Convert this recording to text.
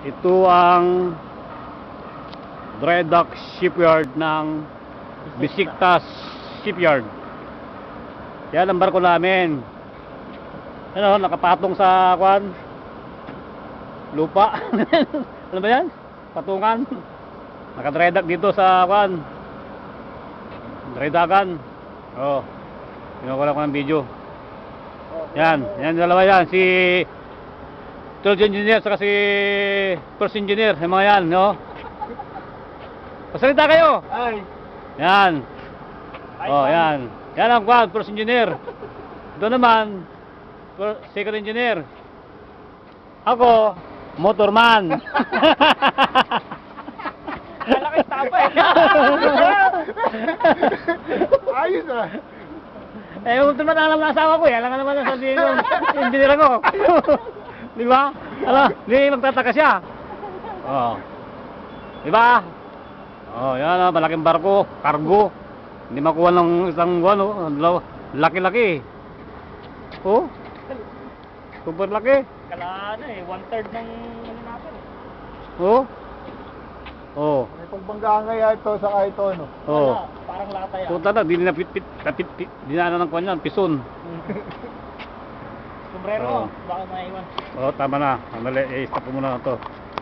Ito ang dry dock shipyard ng Besiktas Shipyard. Yan ang barko namin. Ano, nakapatong sa kwan lupa. Ano ba yan? Patungan. Naka-dry dock dito sa kwan dry dockan. Oh, kinukuha ko ng video. Yan, yan dalawa yan, si third engineer saka si first engineer, yung mga yan, no? Pasalita kayo. Ay. Yan. Oh, yan. Yan ang kwan, first engineer. Doon naman second engineer. Ako, motorman. Malaki tapa eh. Ayos ah. Eh, motorman alam na asawa ko eh. Alam nga naman na sabihin yung engineer ko. Di ba? Alam, di magtataka siya. Oh. Di ba? Oh, yan ah, malaking barko, cargo. Hindi makuha ng isang ano, laki-laki. Oh. Super laki. Kala na eh, 1/3 ng ano natin. Oh. Oh. May pagbanggaan kaya ito sa ito no. Oh. Wala, parang lata yan. Punta na, di na pit, di na ng kwan yan, pison. Sombrero Oh. mo, baka maiwan. Oh, tama na. Andali, i-stop ko muna na to.